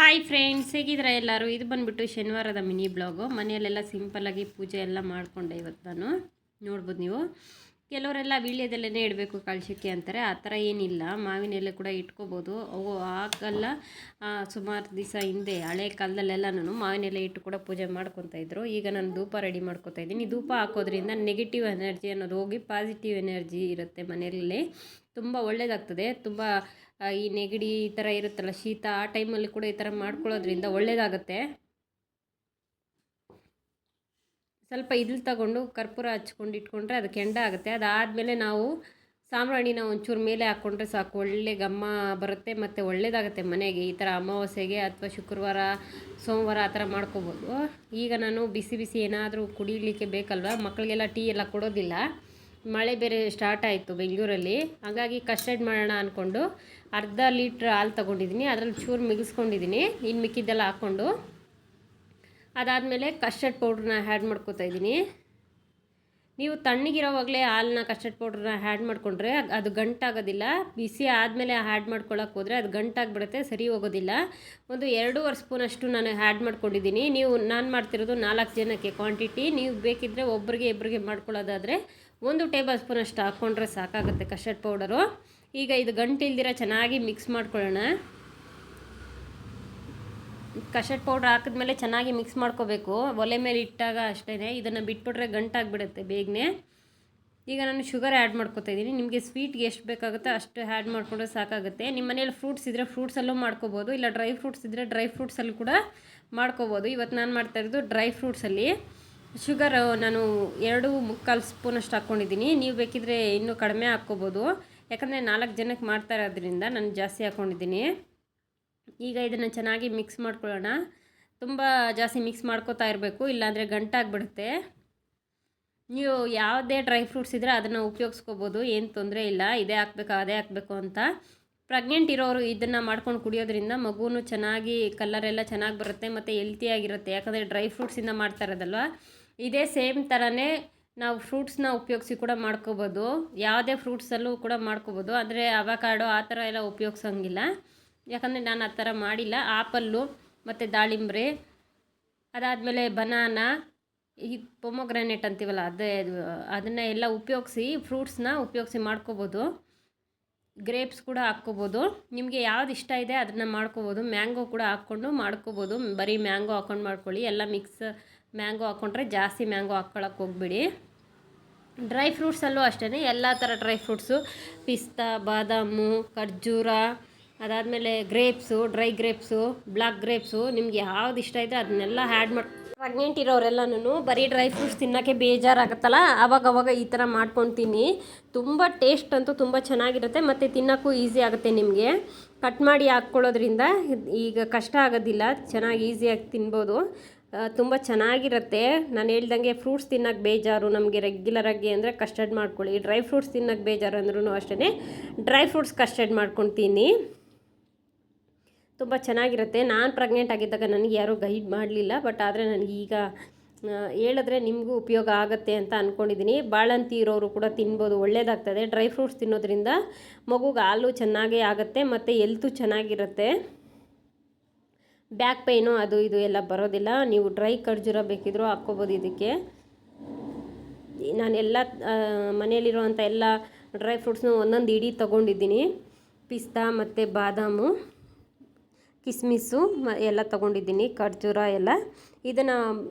Hi friends, ಹೇಗಿದ್ದೀರಾ ಎಲ್ಲರೂ? ಇದು ಬಂದುಬಿಟ್ಟು ಶನಿವಾರದ ಮಿನಿ ಬ್ಲಾಗು. ಮನೆಯಲ್ಲೆಲ್ಲ ಸಿಂಪಲ್ಲಾಗಿ ಪೂಜೆ ಎಲ್ಲ ಮಾಡಿಕೊಂಡೆ ಇವತ್ತು ನಾನು. ನೋಡ್ಬೋದು ನೀವು. ಕೆಲವರೆಲ್ಲ ವೀಳ್ಯದೆಲೆನೇ ಇಡಬೇಕು ಕಳಶಕ್ಕೆ ಅಂತಾರೆ. ಆ ಥರ ಏನಿಲ್ಲ, ಮಾವಿನ ಎಲೆ ಕೂಡ ಇಟ್ಕೋಬೋದು. ಅವು ಆಗಲ್ಲ. ಸುಮಾರು ದಿವಸ ಹಿಂದೆ ಹಳೆ ಕಾಲದಲ್ಲೆಲ್ಲ ನಾನು ಮಾವಿನ ಎಲೆ ಇಟ್ಟು ಕೂಡ ಪೂಜೆ ಮಾಡ್ಕೊತಾಯಿದ್ರು. ಈಗ ನಾನು ಧೂಪ ರೆಡಿ ಮಾಡ್ಕೊತಾ ಇದ್ದೀನಿ. ಧೂಪ ಹಾಕೋದ್ರಿಂದ ನೆಗೆಟಿವ್ ಎನರ್ಜಿ ಅನ್ನೋದು ಹೋಗಿ ಪಾಸಿಟಿವ್ ಎನರ್ಜಿ ಇರುತ್ತೆ ಮನೆಯಲ್ಲಿ. ತುಂಬ ಒಳ್ಳೆಯದಾಗ್ತದೆ. ತುಂಬ ಈ ನೆಗಡಿ ಈ ಥರ ಇರುತ್ತಲ್ಲ, ಶೀತ, ಆ ಟೈಮಲ್ಲಿ ಕೂಡ ಈ ಥರ ಮಾಡ್ಕೊಳ್ಳೋದ್ರಿಂದ ಒಳ್ಳೆಯದಾಗುತ್ತೆ. ಸ್ವಲ್ಪ ಇದ್ಲು ತಗೊಂಡು ಕರ್ಪೂರ ಹಚ್ಕೊಂಡು ಇಟ್ಕೊಂಡ್ರೆ ಅದು ಕೆಂಡ ಆಗುತ್ತೆ. ಅದಾದಮೇಲೆ ನಾವು ಸಾಂಬ್ರಾಣಿನ ಒಂಚೂರು ಮೇಲೆ ಹಾಕ್ಕೊಂಡ್ರೆ ಸಾಕು, ಒಳ್ಳೆ ಘಮ ಬರುತ್ತೆ ಮತ್ತು ಒಳ್ಳೆಯದಾಗುತ್ತೆ ಮನೆಗೆ. ಈ ಥರ ಅಮಾವಾಸ್ಯೆಗೆ ಅಥವಾ ಶುಕ್ರವಾರ, ಸೋಮವಾರ ಆ ಥರ ಮಾಡ್ಕೋಬೋದು. ಈಗ ನಾನು ಬಿಸಿ ಬಿಸಿ ಏನಾದರೂ ಕುಡಿಲಿಕ್ಕೆ ಬೇಕಲ್ವ, ಮಕ್ಕಳಿಗೆಲ್ಲ ಟೀ ಎಲ್ಲ ಕೊಡೋದಿಲ್ಲ. ಮಳೆ ಬೇರೆ ಸ್ಟಾರ್ಟ್ ಆಯಿತು ಬೆಂಗಳೂರಲ್ಲಿ. ಹಾಗಾಗಿ ಕಸ್ಟರ್ಡ್ ಮಾಡೋಣ ಅಂದ್ಕೊಂಡು ಅರ್ಧ ಲೀಟ್ರ್ ಹಾಲು ತೊಗೊಂಡಿದ್ದೀನಿ. ಅದರಲ್ಲಿ ಚೂರು ಮಿಗಿಸ್ಕೊಂಡಿದ್ದೀನಿ. ಇನ್ನು ಮಿಕ್ಕಿದ್ದೆಲ್ಲ ಹಾಕ್ಕೊಂಡು ಅದಾದಮೇಲೆ ಕಸ್ಟರ್ಡ್ ಪೌಡ್ರನ್ನ ಆ್ಯಡ್ ಮಾಡ್ಕೊತಾ ಇದ್ದೀನಿ. ನೀವು ತಣ್ಣಗಿರೋವಾಗಲೇ ಹಾಲನ್ನ ಕಸ್ಟರ್ಡ್ ಪೌಡ್ರನ್ನ ಆ್ಯಡ್ ಮಾಡಿಕೊಂಡ್ರೆ ಅದು ಗಂಟಾಗೋದಿಲ್ಲ. ಬಿಸಿ ಆದಮೇಲೆ ಆ್ಯಡ್ ಮಾಡ್ಕೊಳ್ಳೋಕೆ ಹೋದರೆ ಅದು ಗಂಟಾಗಿಬಿಡುತ್ತೆ, ಸರಿ ಹೋಗೋದಿಲ್ಲ. ಒಂದು 2.5 ಸ್ಪೂನಷ್ಟು ನಾನು ಆ್ಯಡ್ ಮಾಡ್ಕೊಂಡಿದ್ದೀನಿ. ನಾನು ಮಾಡ್ತಿರೋದು 4 ಜನಕ್ಕೆ ಕ್ವಾಂಟಿಟಿ. ನೀವು ಬೇಕಿದ್ದರೆ ಒಬ್ಬರಿಗೆ ಇಬ್ಬರಿಗೆ ಮಾಡ್ಕೊಳ್ಳೋದಾದರೆ 1 ಟೇಬಲ್ ಸ್ಪೂನಷ್ಟು ಹಾಕ್ಕೊಂಡ್ರೆ ಸಾಕಾಗುತ್ತೆ ಕಸ್ಟರ್ಡ್ ಪೌಡರು. ಈಗ ಇದು ಗಂಟಿಲ್ದಿರ ಚೆನ್ನಾಗಿ ಮಿಕ್ಸ್ ಮಾಡ್ಕೊಳ್ಳೋಣ. ಕಸ್ಟರ್ಡ್ ಪೌಡ್ರ್ ಹಾಕಿದ್ಮೇಲೆ ಚೆನ್ನಾಗಿ ಮಿಕ್ಸ್ ಮಾಡ್ಕೋಬೇಕು. ಒಲೆ ಮೇಲೆ ಇಟ್ಟಾಗ ಅಷ್ಟೇ, ಇದನ್ನು ಬಿಟ್ಬಿಟ್ರೆ ಗಂಟಾಗಿಬಿಡುತ್ತೆ ಬೇಗನೆ. ಈಗ ನಾನು ಶುಗರ್ ಆ್ಯಡ್ ಮಾಡ್ಕೊತಾ ಇದ್ದೀನಿ. ನಿಮಗೆ ಸ್ವೀಟ್ಗೆ ಎಷ್ಟು ಬೇಕಾಗುತ್ತೋ ಅಷ್ಟು ಆ್ಯಡ್ ಮಾಡಿಕೊಂಡ್ರೆ ಸಾಕಾಗುತ್ತೆ. ನಿಮ್ಮ ಮನೇಲಿ ಫ್ರೂಟ್ಸ್ ಇದ್ದರೆ ಫ್ರೂಟ್ಸಲ್ಲೂ ಮಾಡ್ಕೋಬೋದು, ಇಲ್ಲ ಡ್ರೈ ಫ್ರೂಟ್ಸ್ ಇದ್ದರೆ ಡ್ರೈ ಫ್ರೂಟ್ಸಲ್ಲೂ ಕೂಡ ಮಾಡ್ಕೋಬೋದು. ಇವತ್ತು ನಾನು ಮಾಡ್ತಾಯಿರೋದು ಡ್ರೈ ಫ್ರೂಟ್ಸಲ್ಲಿ. ಶುಗರ್ ನಾನು 2.25 ಸ್ಪೂನಷ್ಟು ಹಾಕ್ಕೊಂಡಿದ್ದೀನಿ. ನೀವು ಬೇಕಿದ್ದರೆ ಇನ್ನೂ ಕಡಿಮೆ ಹಾಕ್ಕೋಬೋದು, ಯಾಕಂದರೆ 4 ಜನಕ್ಕೆ ಮಾಡ್ತಾ ಇರೋದ್ರಿಂದ ನಾನು ಜಾಸ್ತಿ ಹಾಕ್ಕೊಂಡಿದ್ದೀನಿ. ಈಗ ಇದನ್ನು ಚೆನ್ನಾಗಿ ಮಿಕ್ಸ್ ಮಾಡ್ಕೊಳ್ಳೋಣ. ತುಂಬ ಜಾಸ್ತಿ ಮಿಕ್ಸ್ ಮಾಡ್ಕೋತಾ ಇರಬೇಕು, ಇಲ್ಲಾಂದರೆ ಗಂಟಾಗಿಬಿಡುತ್ತೆ. ನೀವು ಯಾವುದೇ ಡ್ರೈ ಫ್ರೂಟ್ಸ್ ಇದ್ದರೆ ಅದನ್ನು ಉಪಯೋಗಿಸ್ಕೋಬೋದು, ಏನು ತೊಂದರೆ ಇಲ್ಲ. ಇದೇ ಹಾಕಬೇಕು ಅದೇ ಹಾಕಬೇಕು ಅಂತ. ಪ್ರೆಗ್ನೆಂಟ್ ಇರೋರು ಇದನ್ನು ಮಾಡ್ಕೊಂಡು ಕುಡಿಯೋದ್ರಿಂದ ಮಗುವೂ ಚೆನ್ನಾಗಿ ಕಲರೆಲ್ಲ ಚೆನ್ನಾಗಿ ಬರುತ್ತೆ ಮತ್ತು ಹೆಲ್ತಿಯಾಗಿರುತ್ತೆ. ಯಾಕಂದರೆ ಡ್ರೈ ಫ್ರೂಟ್ಸಿಂದ ಮಾಡ್ತಾ ಇರೋದಲ್ವ. ಇದೇ ಸೇಮ್ ಥರನೇ ನಾವು ಫ್ರೂಟ್ಸ್ನ ಉಪಯೋಗಿಸಿ ಕೂಡ ಮಾಡ್ಕೋಬೋದು. ಯಾವುದೇ ಫ್ರೂಟ್ಸಲ್ಲೂ ಕೂಡ ಮಾಡ್ಕೋಬೋದು. ಅಂದರೆ ಅವಕಾಡೋ ಆ ಥರ ಎಲ್ಲ ಉಪಯೋಗಿಸೋಂಗಿಲ್ಲ, ಯಾಕಂದರೆ ನಾನು ಆ ಥರ ಮಾಡಿಲ್ಲ. ಆಪಲ್ಲು ಮತ್ತು ದಾಳಿಂಬ್ರೆ, ಅದಾದಮೇಲೆ ಬನಾನಾ, ಈ ಪೊಮೊಗ್ರಾನೇಟ್ ಅಂತೀವಲ್ಲ ಅದನ್ನು ಎಲ್ಲ ಉಪಯೋಗಿಸಿ ಫ್ರೂಟ್ಸ್ನ ಉಪಯೋಗಿಸಿ ಮಾಡ್ಕೋಬೋದು. ಗ್ರೇಪ್ಸ್ ಕೂಡ ಹಾಕ್ಕೋಬೋದು. ನಿಮಗೆ ಯಾವ್ದು ಇಷ್ಟ ಇದೆ ಅದನ್ನು ಮಾಡ್ಕೋಬೋದು. ಮ್ಯಾಂಗೋ ಕೂಡ ಹಾಕ್ಕೊಂಡು ಮಾಡ್ಕೋಬೋದು. ಬರೀ ಮ್ಯಾಂಗೋ ಹಾಕ್ಕೊಂಡು ಮಾಡ್ಕೊಳ್ಳಿ. ಎಲ್ಲ ಮಿಕ್ಸ್ ಮ್ಯಾಂಗೋ ಹಾಕ್ಕೊಂಡ್ರೆ ಜಾಸ್ತಿ ಮ್ಯಾಂಗೋ ಹಾಕ್ಕೊಳ್ಳೋಕೆ ಹೋಗ್ಬಿಡಿ. ಡ್ರೈ ಫ್ರೂಟ್ಸಲ್ಲೂ ಅಷ್ಟೇ, ಎಲ್ಲ ಥರ ಡ್ರೈ ಫ್ರೂಟ್ಸು, ಪಿಸ್ತಾ, ಬಾದಾಮು, ಖರ್ಜೂರ, ಅದಾದಮೇಲೆ grapes, dry grapes, black grapes, ನಿಮ್ಗೆ ಯಾವ್ದು ಇಷ್ಟ ಇದೆ ಅದನ್ನೆಲ್ಲ ಆ್ಯಡ್ ಮಾಡಿ. ಪ್ರೆಗ್ನೆಂಟ್ ಇರೋರೆಲ್ಲನೂ ಬರೀ ಡ್ರೈ ಫ್ರೂಟ್ಸ್ ತಿನ್ನೋಕ್ಕೆ ಬೇಜಾರಾಗುತ್ತಲ್ಲ, ಆವಾಗವಾಗ ಈ ಥರ ಮಾಡ್ಕೊಂಡು ತಿನ್ನಿ. ತುಂಬ ಟೇಸ್ಟ್ ಅಂತೂ ತುಂಬ ಚೆನ್ನಾಗಿರುತ್ತೆ ಮತ್ತು ತಿನ್ನೋಕ್ಕೂ ಈಸಿ ಆಗುತ್ತೆ. ನಿಮಗೆ ಕಟ್ ಮಾಡಿ ಹಾಕ್ಕೊಳ್ಳೋದ್ರಿಂದ ಈಗ ಕಷ್ಟ ಆಗೋದಿಲ್ಲ, ಚೆನ್ನಾಗಿ ಈಸಿಯಾಗಿ ತಿನ್ಬೋದು. ತುಂಬ ಚೆನ್ನಾಗಿರುತ್ತೆ. ನಾನು ಹೇಳ್ದಂಗೆ ಫ್ರೂಟ್ಸ್ ತಿನ್ನೋಕ್ಕೆ ಬೇಜಾರು ನಮಗೆ ರೆಗ್ಯುಲರಾಗಿ ಅಂದರೆ ಕಸ್ಟರ್ಡ್ ಮಾಡ್ಕೊಳ್ಳಿ. ಡ್ರೈ ಫ್ರೂಟ್ಸ್ ತಿನ್ನೋಕ್ಕೆ ಬೇಜಾರು ಅಂದ್ರೂ ಅಷ್ಟೇ ಡ್ರೈ ಫ್ರೂಟ್ಸ್ ಕಸ್ಟರ್ಡ್ ಮಾಡ್ಕೊತೀನಿ. ತುಂಬ ಚೆನ್ನಾಗಿರುತ್ತೆ. ನಾನು ಪ್ರೆಗ್ನೆಂಟ್ ಆಗಿದ್ದಾಗ ನನಗೆ ಯಾರೂ ಗೈಡ್ ಮಾಡಲಿಲ್ಲ, ಬಟ್ ಆದರೆ ನನಗೀಗ ಹೇಳಿದ್ರೆ ನಿಮಗೂ ಉಪಯೋಗ ಆಗುತ್ತೆ ಅಂತ ಅಂದ್ಕೊಂಡಿದ್ದೀನಿ. ಬಾಳಂತಿ ಇರೋರು ಕೂಡ ತಿನ್ಬೋದು, ಒಳ್ಳೆಯದಾಗ್ತದೆ. ಡ್ರೈ ಫ್ರೂಟ್ಸ್ ತಿನ್ನೋದ್ರಿಂದ ಮಗುಗೆ ಹಾಲು ಚೆನ್ನಾಗೇ ಆಗುತ್ತೆ ಮತ್ತು ಹೆಲ್ತು ಚೆನ್ನಾಗಿರುತ್ತೆ. ಬ್ಯಾಕ್ ಪೈನು ಅದು ಇದು ಎಲ್ಲ ಬರೋದಿಲ್ಲ. ನೀವು ಡ್ರೈ ಖರ್ಜೂರ ಬೇಕಿದ್ರೂ ಹಾಕ್ಕೋಬೋದು ಇದಕ್ಕೆ. ನಾನೆಲ್ಲ ಮನೆಯಲ್ಲಿರುವಂಥ ಎಲ್ಲ ಡ್ರೈ ಫ್ರೂಟ್ಸ್ನು ಒಂದೊಂದು ಇಡೀ ತೊಗೊಂಡಿದ್ದೀನಿ. ಪಿಸ್ತಾ ಮತ್ತು ಬಾದಾಮು, ಕಿಸ್ಮಿಸ್ಸು ಎಲ್ಲ ತೊಗೊಂಡಿದ್ದೀನಿ, ಖರ್ಜೂರ ಎಲ್ಲ. ಇದನ್ನು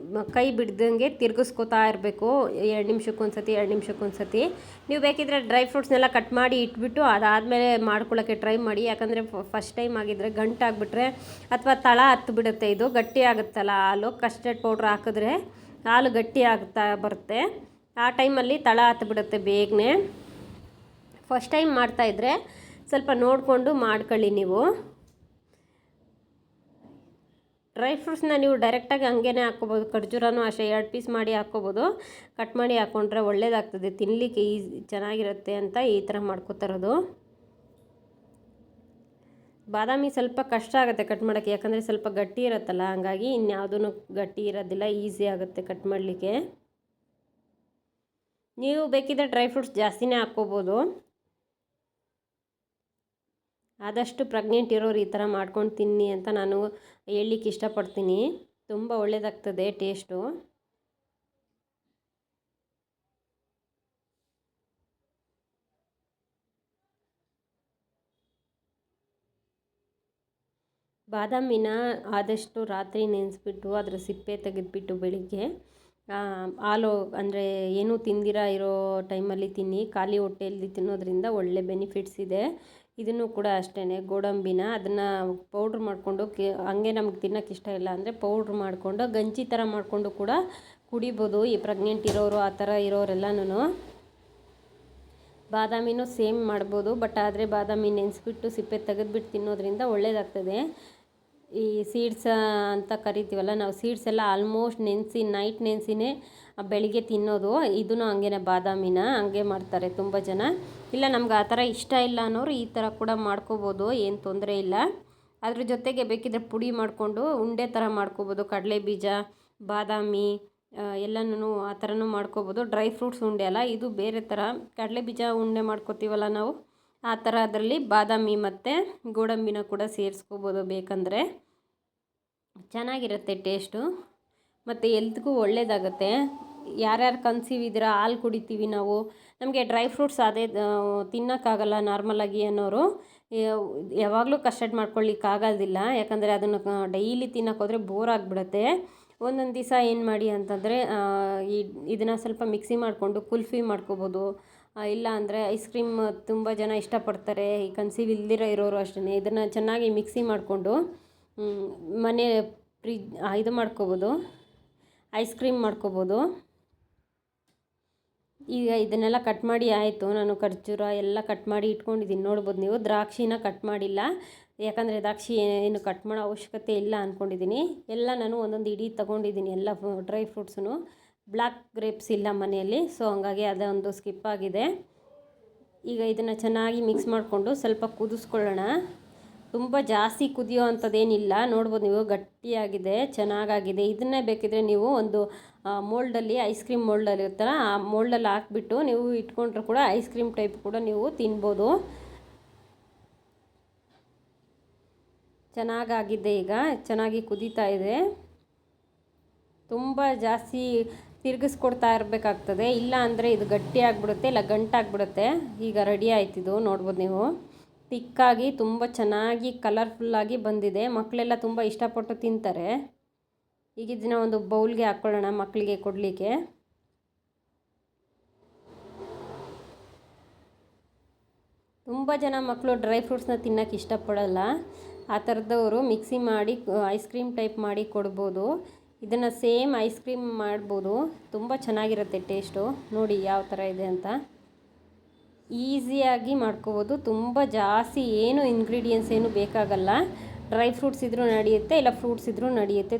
ಕೈ ಬಿಡ್ದಂಗೆ ತಿರ್ಗಿಸ್ಕೊತಾ ಇರಬೇಕು 2 ನಿಮಿಷಕ್ಕೊಂದ್ಸತಿ 2 ನಿಮಿಷಕ್ಕೊಂದ್ಸತಿ. ನೀವು ಬೇಕಿದ್ದರೆ ಡ್ರೈ ಫ್ರೂಟ್ಸ್ನೆಲ್ಲ ಕಟ್ ಮಾಡಿ ಇಟ್ಬಿಟ್ಟು ಅದಾದಮೇಲೆ ಮಾಡ್ಕೊಳ್ಳೋಕ್ಕೆ ಟ್ರೈ ಮಾಡಿ. ಯಾಕಂದರೆ ಫಸ್ಟ್ ಟೈಮ್ ಆಗಿದ್ದರೆ ಗಂಟಾಗಿಬಿಟ್ರೆ ಅಥವಾ ತಳ ಹತ್ತಿಬಿಡುತ್ತೆ. ಇದು ಗಟ್ಟಿ ಆಗುತ್ತಲ್ಲ ಹಾಲು, ಕಸ್ಟರ್ಡ್ ಪೌಡ್ರ್ ಹಾಕಿದ್ರೆ ಹಾಲು ಗಟ್ಟಿ ಆಗುತ್ತಾ ಬರುತ್ತೆ. ಆ ಟೈಮಲ್ಲಿ ತಳ ಹತ್ತಿಬಿಡುತ್ತೆ ಬೇಗನೆ. ಫಸ್ಟ್ ಟೈಮ್ ಮಾಡ್ತಾಯಿದ್ರೆ ಸ್ವಲ್ಪ ನೋಡಿಕೊಂಡು ಮಾಡ್ಕೊಳ್ಳಿ ನೀವು. ಡ್ರೈ ಫ್ರೂಟ್ಸ್ನ ನೀವು ಡೈರೆಕ್ಟಾಗಿ ಹಂಗೇ ಹಾಕ್ಕೋಬೋದು. ಖರ್ಜೂರನೂ ಅಷ್ಟೇ 2 ಪೀಸ್ ಮಾಡಿ ಹಾಕ್ಕೋಬೋದು. ಕಟ್ ಮಾಡಿ ಹಾಕ್ಕೊಂಡ್ರೆ ಒಳ್ಳೆಯದಾಗ್ತದೆ, ತಿನ್ನಲಿಕ್ಕೆ ಈಸಿ ಚೆನ್ನಾಗಿರುತ್ತೆ ಅಂತ ಈ ಥರ ಮಾಡ್ಕೋತಾರೋದು. ಬಾದಾಮಿ ಸ್ವಲ್ಪ ಕಷ್ಟ ಆಗುತ್ತೆ ಕಟ್ ಮಾಡೋಕ್ಕೆ, ಯಾಕಂದರೆ ಸ್ವಲ್ಪ ಗಟ್ಟಿ ಇರುತ್ತಲ್ಲ, ಹಂಗಾಗಿ ಇನ್ಯಾವುದೂ ಗಟ್ಟಿ ಇರೋದಿಲ್ಲ, ಈಸಿ ಆಗುತ್ತೆ ಕಟ್ ಮಾಡಲಿಕ್ಕೆ. ನೀವು ಬೇಕಿದ್ದರೆ ಡ್ರೈ ಫ್ರೂಟ್ಸ್ ಜಾಸ್ತಿನೇ ಹಾಕ್ಕೋಬೋದು. ಆದಷ್ಟು ಪ್ರೆಗ್ನೆಂಟ್ ಇರೋರು ಈ ಥರ ಮಾಡ್ಕೊಂಡು ತಿನ್ನಿ ಅಂತ ನಾನು ಹೇಳಲಿಕ್ಕೆ ಇಷ್ಟಪಡ್ತೀನಿ. ತುಂಬ ಒಳ್ಳೆಯದಾಗ್ತದೆ ಟೇಸ್ಟು. ಬಾದಾಮಿನ ಆದಷ್ಟು ರಾತ್ರಿ ನೆನೆಸ್ಬಿಟ್ಟು ಅದರ ಸಿಪ್ಪೆ ತೆಗೆದುಬಿಟ್ಟು ಬೆಳಿಗ್ಗೆ ಹಾಲು ಅಂದರೆ ಏನೂ ತಿಂದಿರ ಇರೋ ಟೈಮಲ್ಲಿ ತಿನ್ನಿ. ಖಾಲಿ ಹೊಟ್ಟೆಯಲ್ಲಿ ತಿನ್ನೋದ್ರಿಂದ ಒಳ್ಳೆ ಬೆನಿಫಿಟ್ಸ್ ಇದೆ. ಇದನ್ನು ಕೂಡ ಅಷ್ಟೇ, ಗೋಡಂಬಿನ ಅದನ್ನು ಪೌಡ್ರ್ ಮಾಡಿಕೊಂಡು ಹಂಗೆ ನಮ್ಗೆ ತಿನ್ನೋಕ್ಕೆ ಇಷ್ಟ ಇಲ್ಲ ಅಂದರೆ ಪೌಡ್ರ್ ಮಾಡಿಕೊಂಡು ಗಂಜಿ ಥರ ಮಾಡಿಕೊಂಡು ಕೂಡ ಕುಡಿಬೋದು. ಈ ಪ್ರೆಗ್ನೆಂಟ್ ಇರೋರು ಆ ಥರ ಇರೋರೆಲ್ಲನೂ ಬಾದಾಮಿನೂ ಸೇಮ್ ಮಾಡ್ಬೋದು. ಬಟ್ ಆದರೆ ಬಾದಾಮಿ ನೆನೆಸ್ಬಿಟ್ಟು ಸಿಪ್ಪೆ ತೆಗೆದುಬಿಟ್ಟು ತಿನ್ನೋದ್ರಿಂದ ಒಳ್ಳೆಯದಾಗ್ತದೆ. ಈ ಸೀಡ್ಸ್ ಅಂತ ಕರಿತೀವಲ್ಲ ನಾವು, ಸೀಡ್ಸ್ ಎಲ್ಲ ಆಲ್ಮೋಸ್ಟ್ ನೆನೆಸಿ ನೈಟ್ ನೆನೆಸಿನೇ ಬೆಳಿಗ್ಗೆ ತಿನ್ನೋದು. ಇದೂ ಹಂಗೆ ಬಾದಾಮಿನ ಹಂಗೆ ಮಾಡ್ತಾರೆ ತುಂಬ ಜನ. ಇಲ್ಲ ನಮ್ಗೆ ಆ ಥರ ಇಷ್ಟ ಇಲ್ಲ ಅನ್ನೋರು ಈ ಥರ ಕೂಡ ಮಾಡ್ಕೋಬೋದು, ಏನು ತೊಂದರೆ ಇಲ್ಲ. ಅದ್ರ ಜೊತೆಗೆ ಬೇಕಿದ್ರೆ ಪುಡಿ ಮಾಡಿಕೊಂಡು ಉಂಡೆ ಥರ ಮಾಡ್ಕೋಬೋದು. ಕಡಲೆ ಬೀಜ, ಬಾದಾಮಿ ಎಲ್ಲನೂ ಆ ಥರನೂ ಮಾಡ್ಕೋಬೋದು. ಡ್ರೈ ಫ್ರೂಟ್ಸ್ ಉಂಡೆ ಅಲ್ಲ, ಇದು ಬೇರೆ ಥರ. ಕಡಲೆ ಬೀಜ ಉಂಡೆ ಮಾಡ್ಕೋತೀವಲ್ಲ ನಾವು, ಆ ಥರ ಅದರಲ್ಲಿ ಬಾದಾಮಿ ಮತ್ತು ಗೋಡಂಬಿನ ಕೂಡ ಸೇರಿಸ್ಕೋಬೋದು ಬೇಕಂದರೆ. ಚೆನ್ನಾಗಿರುತ್ತೆ ಟೇಸ್ಟು ಮತ್ತು ಎಲ್ತ್ಗೂ ಒಳ್ಳೆಯದಾಗತ್ತೆ. ಯಾರ್ಯಾರು ಕನ್ಸೀವ್ ಇದ್ದೀರಾ, ಹಾಲು ಕುಡಿತೀವಿ ನಾವು, ನಮಗೆ ಡ್ರೈ ಫ್ರೂಟ್ಸ್ ಅದೇ ತಿನ್ನೋಕ್ಕಾಗಲ್ಲ ನಾರ್ಮಲಾಗಿ ಅನ್ನೋರು ಯಾವಾಗಲೂ ಕಸ್ಟರ್ಡ್ ಮಾಡ್ಕೊಳ್ಳಿಕ್ಕಾಗೋದಿಲ್ಲ. ಯಾಕಂದರೆ ಅದನ್ನು ಡೈಲಿ ತಿನ್ನೋಕ್ಕೋದ್ರೆ ಬೋರ್ ಆಗಿಬಿಡುತ್ತೆ. ಒಂದೊಂದು ದಿವಸ ಏನು ಮಾಡಿ ಅಂತಂದರೆ ಇದನ್ನು ಸ್ವಲ್ಪ ಮಿಕ್ಸಿ ಮಾಡಿಕೊಂಡು ಕುಲ್ಫಿ ಮಾಡ್ಕೋಬೋದು. ಇಲ್ಲ ಅಂದರೆ ಐಸ್ ಕ್ರೀಮ್ ತುಂಬ ಜನ ಇಷ್ಟಪಡ್ತಾರೆ, ಈ ಕನ್ಸೀವ್ ಇಲ್ದಿರೋ ಇರೋರು ಅಷ್ಟೇ. ಇದನ್ನು ಚೆನ್ನಾಗಿ ಮಿಕ್ಸಿ ಮಾಡಿಕೊಂಡು ಮನೆ ಇದು ಮಾಡ್ಕೋಬೋದು, ಐಸ್ ಕ್ರೀಮ್ ಮಾಡ್ಕೋಬೋದು. ಈಗ ಇದನ್ನೆಲ್ಲ ಕಟ್ ಮಾಡಿ ಆಯಿತು. ನಾನು ಖರ್ಜೂರ ಎಲ್ಲ ಕಟ್ ಮಾಡಿ ಇಟ್ಕೊಂಡಿದ್ದೀನಿ, ನೋಡ್ಬೋದು ನೀವು. ದ್ರಾಕ್ಷಿನ ಕಟ್ ಮಾಡಿಲ್ಲ, ಯಾಕಂದರೆ ದ್ರಾಕ್ಷಿ ಏನು ಕಟ್ ಮಾಡೋ ಅವಶ್ಯಕತೆ ಇಲ್ಲ ಅಂದ್ಕೊಂಡಿದ್ದೀನಿ. ಎಲ್ಲ ನಾನು ಒಂದೊಂದು ಇಡೀ ತೊಗೊಂಡಿದ್ದೀನಿ, ಎಲ್ಲ ಡ್ರೈ ಫ್ರೂಟ್ಸೂ. ಬ್ಲ್ಯಾಕ್ ಗ್ರೇಪ್ಸ್ ಇಲ್ಲ ಮನೆಯಲ್ಲಿ, ಸೊ ಹಂಗಾಗಿ ಅದೊಂದು ಸ್ಕಿಪ್ ಆಗಿದೆ. ಈಗ ಇದನ್ನು ಚೆನ್ನಾಗಿ ಮಿಕ್ಸ್ ಮಾಡಿಕೊಂಡು ಸ್ವಲ್ಪ ಕುದಿಸ್ಕೊಳ್ಳೋಣ. ತುಂಬ ಜಾಸ್ತಿ ಕುದಿಯೋ ಅಂಥದ್ದೇನಿಲ್ಲ, ನೋಡ್ಬೋದು ನೀವು, ಗಟ್ಟಿಯಾಗಿದೆ, ಚೆನ್ನಾಗಾಗಿದೆ. ಇದನ್ನೇ ಬೇಕಿದ್ರೆ ನೀವು ಒಂದು ಮೋಲ್ಡಲ್ಲಿ, ಐಸ್ ಕ್ರೀಮ್ ಮೋಲ್ಡಲ್ಲಿ ಇರ್ತಾರ, ಆ ಮೋಲ್ಡಲ್ಲಿ ಹಾಕ್ಬಿಟ್ಟು ನೀವು ಇಟ್ಕೊಂಡ್ರೆ ಕೂಡ ಐಸ್ ಕ್ರೀಮ್ ಟೈಪ್ ಕೂಡ ನೀವು ತಿನ್ಬೋದು. ಚೆನ್ನಾಗಾಗಿದೆ. ಈಗ ಚೆನ್ನಾಗಿ ಕುದೀತಾ ಇದೆ. ತುಂಬ ಜಾಸ್ತಿ ತಿರುಗಿಸ್ಕೊಡ್ತಾ ಇರಬೇಕಾಗ್ತದೆ, ಇಲ್ಲ ಅಂದರೆ ಇದು ಗಟ್ಟಿ ಆಗಿಬಿಡುತ್ತೆ, ಇಲ್ಲ ಗಂಟಾಗಿಬಿಡುತ್ತೆ. ಈಗ ರೆಡಿ ಆಯ್ತಿದು, ನೋಡ್ಬೋದು ನೀವು. ತಿಕ್ಕಾಗಿ ತುಂಬ ಚೆನ್ನಾಗಿ ಕಲರ್ಫುಲ್ಲಾಗಿ ಬಂದಿದೆ. ಮಕ್ಕಳೆಲ್ಲ ತುಂಬ ಇಷ್ಟಪಟ್ಟು ತಿಂತಾರೆ. ಈಗ ಇದನ್ನ ಒಂದು ಬೌಲ್ಗೆ ಹಾಕ್ಕೊಳ್ಳೋಣ ಮಕ್ಕಳಿಗೆ ಕೊಡಲಿಕ್ಕೆ. ತುಂಬ ಜನ ಮಕ್ಕಳು ಡ್ರೈ ಫ್ರೂಟ್ಸ್ನ ತಿನ್ನೋಕ್ಕೆ ಇಷ್ಟಪಡಲ್ಲ. ಆ ಥರದವರು ಮಿಕ್ಸಿ ಮಾಡಿ ಐಸ್ ಕ್ರೀಮ್ ಟೈಪ್ ಮಾಡಿ ಕೊಡ್ಬೋದು. ಇದನ್ನು ಸೇಮ್ ಐಸ್ ಕ್ರೀಮ್ ಮಾಡ್ಬೋದು, ತುಂಬ ಚೆನ್ನಾಗಿರುತ್ತೆ ಟೇಸ್ಟು. ನೋಡಿ ಯಾವ ಥರ ಇದೆ ಅಂತ. ಈಸಿಯಾಗಿ ಮಾಡ್ಕೋಬೋದು, ತುಂಬ ಜಾಸ್ತಿ ಏನು ಇಂಗ್ರೀಡಿಯೆಂಟ್ಸ್ ಏನು ಬೇಕಾಗಲ್ಲ. ಡ್ರೈ ಫ್ರೂಟ್ಸ್ ಇದ್ರೂ ನಡೆಯುತ್ತೆ, ಇಲ್ಲ ಫ್ರೂಟ್ಸ್ ಇದ್ರೂ ನಡೆಯುತ್ತೆ.